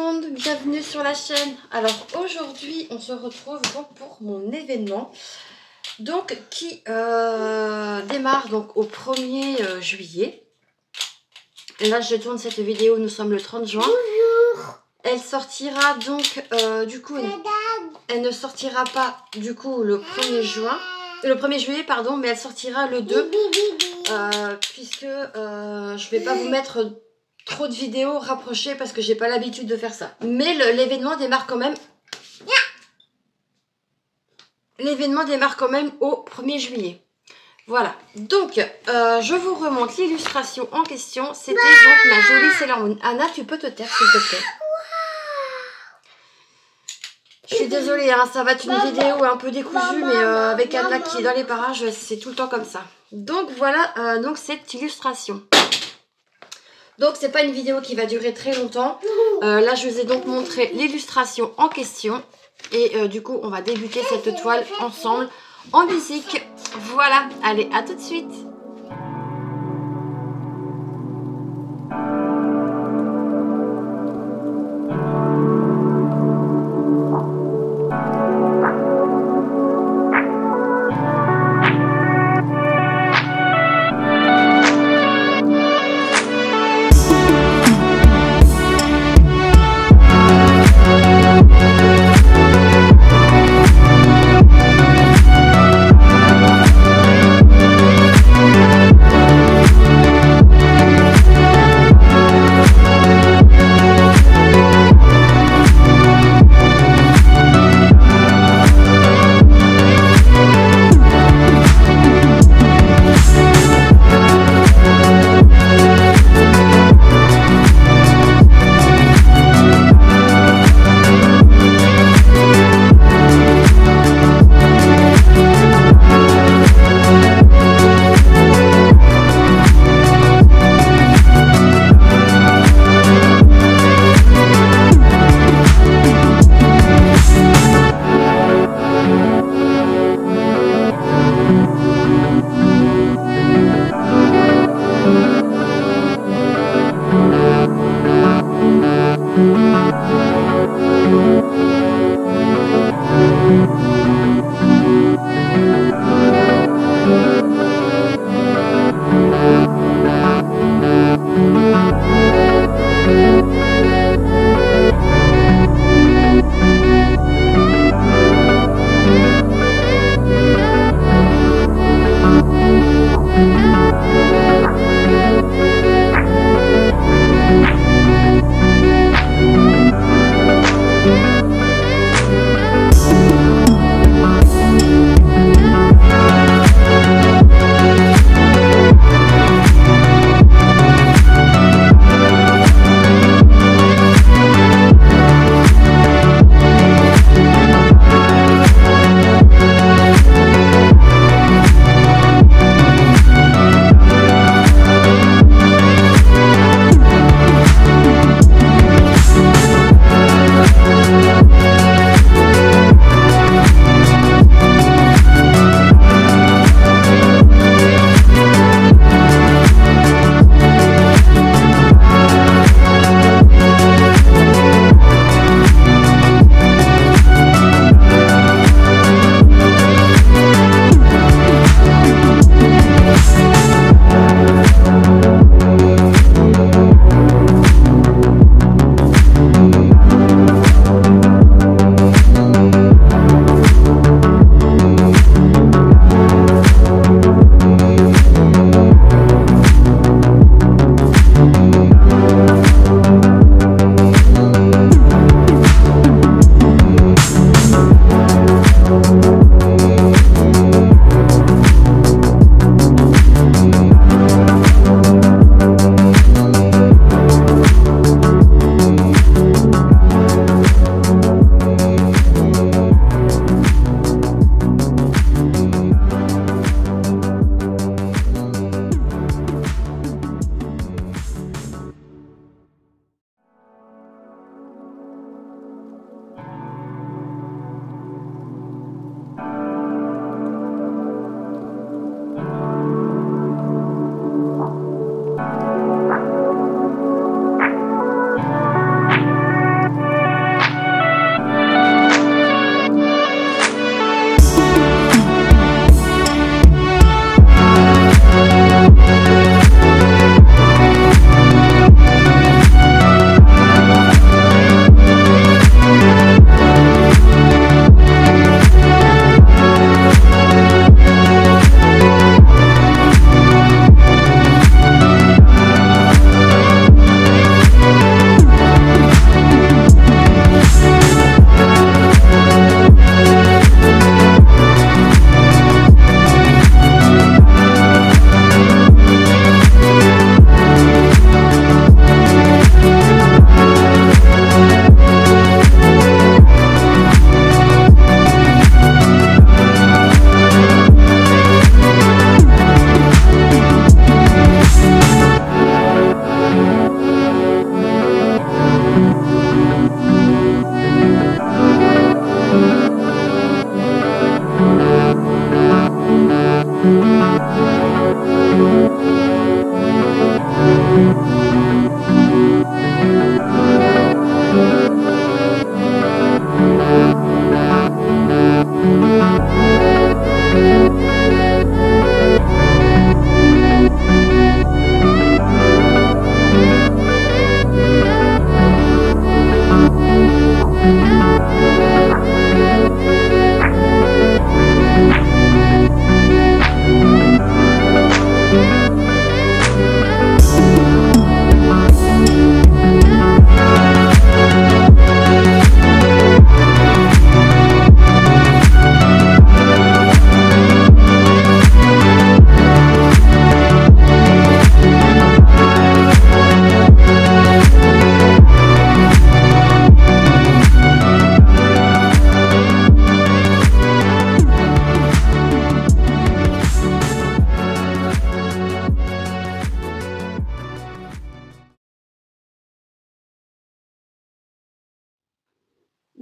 monde, bienvenue sur la chaîne. Alors aujourd'hui on se retrouve donc pour mon événement donc qui démarre donc au 1er juillet. Là je tourne cette vidéo, nous sommes le 30 juin. Bonjour. Elle sortira donc du coup elle ne sortira pas du coup le 1er juin, le 1er juillet pardon, mais elle sortira le 2 puisque je vais pas vous mettre trop de vidéos rapprochées parce que j'ai pas l'habitude de faire ça. Mais l'événement démarre quand même. L'événement démarre quand même au 1er juillet. Voilà. Donc, je vous remonte l'illustration en question. C'était donc ma jolie Sailor Moon. Anna, tu peux te taire s'il te plaît. Je suis désolée, hein, ça va être une vidéo un peu décousue, mais avec Anna qui est dans les parages, c'est tout le temps comme ça. Donc voilà, donc cette illustration. Donc c'est pas une vidéo qui va durer très longtemps. Là je vous ai donc montré l'illustration en question. Et du coup on va débuter cette toile ensemble en musique. Voilà, allez à tout de suite.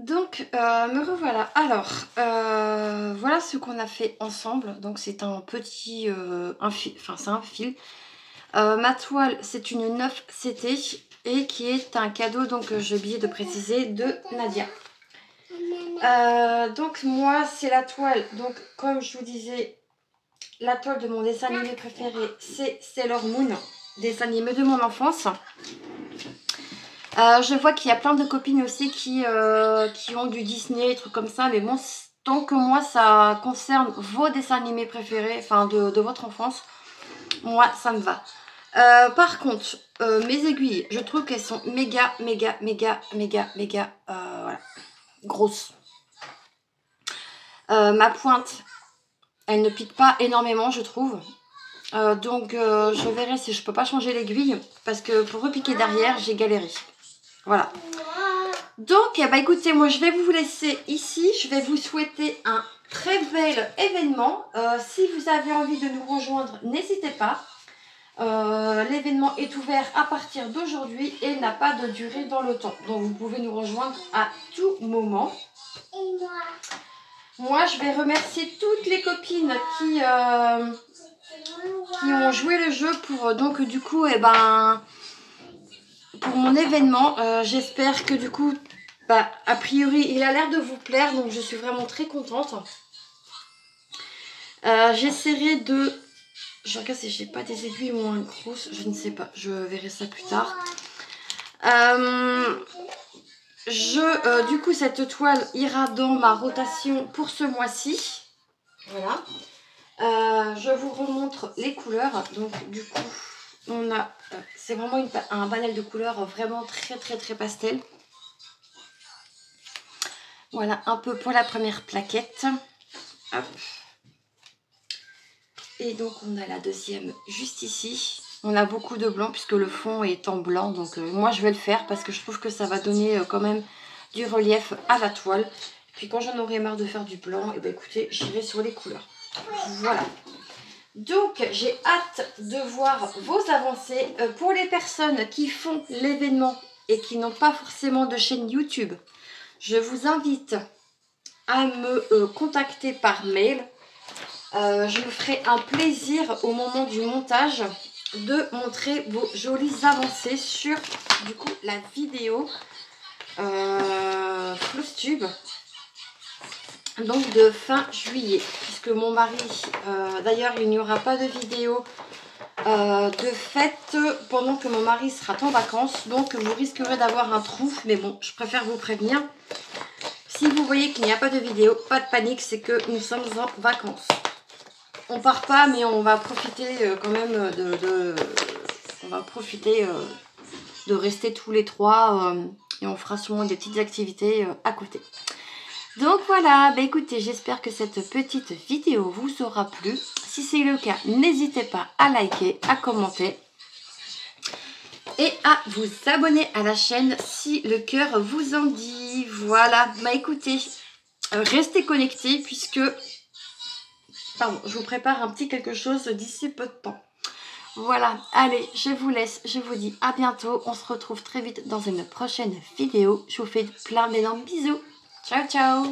Donc, me revoilà. Alors, voilà ce qu'on a fait ensemble. Donc, c'est un petit, c'est un fil. Ma toile, c'est une 9CT et qui est un cadeau, donc j'ai oublié de préciser, de Nadia. Donc, moi, c'est la toile. Donc, comme je vous disais, la toile de mon dessin animé préféré, c'est Sailor Moon, dessin animé de mon enfance. Je vois qu'il y a plein de copines aussi qui ont du Disney, des trucs comme ça. Mais bon, tant que moi, ça concerne vos dessins animés préférés, enfin de votre enfance, moi, ça me va. Par contre, mes aiguilles, je trouve qu'elles sont méga voilà, grosses. Ma pointe, elle ne pique pas énormément, je trouve. Donc, je verrai si je peux pas changer l'aiguille. Parce que pour repiquer derrière, j'ai galéré. Voilà. Donc, bah écoutez, moi je vais vous laisser ici. Je vais vous souhaiter un très bel événement. Si vous avez envie de nous rejoindre, n'hésitez pas. L'événement est ouvert à partir d'aujourd'hui et n'a pas de durée dans le temps. Donc, vous pouvez nous rejoindre à tout moment. Et moi, je vais remercier toutes les copines qui ont joué le jeu pour, donc du coup, pour mon événement. J'espère que du coup, a priori, il a l'air de vous plaire. Donc, je suis vraiment très contente. J'essaierai de... Je regarde si j'ai pas des aiguilles moins grosses. Je ne sais pas. Je verrai ça plus tard. Du coup, cette toile ira dans ma rotation pour ce mois-ci. Voilà. Je vous remontre les couleurs. Donc, du coup, on a... c'est vraiment un panel de couleurs vraiment très pastel. Voilà, un peu pour la première plaquette. Hop. Et donc, on a la deuxième juste ici. On a beaucoup de blanc puisque le fond est en blanc. Donc, moi, je vais le faire parce que je trouve que ça va donner quand même du relief à la toile. Puis, quand j'en aurai marre de faire du blanc, et écoutez, j'irai sur les couleurs. Voilà. Donc, j'ai hâte de voir vos avancées. Pour les personnes qui font l'événement et qui n'ont pas forcément de chaîne YouTube, je vous invite à me contacter par mail. Je me ferai un plaisir au moment du montage de montrer vos jolies avancées sur du coup la vidéo Flosstube, donc de fin juillet, puisque mon mari, d'ailleurs il n'y aura pas de vidéo de fête pendant que mon mari sera en vacances, donc vous risquerez d'avoir un trou, mais bon, je préfère vous prévenir. Si vous voyez qu'il n'y a pas de vidéo, pas de panique, c'est que nous sommes en vacances. On part pas, mais on va profiter quand même de rester tous les trois et on fera sûrement des petites activités à côté. Donc voilà, écoutez, j'espère que cette petite vidéo vous aura plu. Si c'est le cas, n'hésitez pas à liker, à commenter et à vous abonner à la chaîne si le cœur vous en dit. Voilà, écoutez, restez connectés puisque... Pardon, je vous prépare un petit quelque chose d'ici peu de temps. Voilà, allez, je vous laisse, je vous dis à bientôt. On se retrouve très vite dans une prochaine vidéo. Je vous fais plein d'énormes bisous. Ciao, ciao!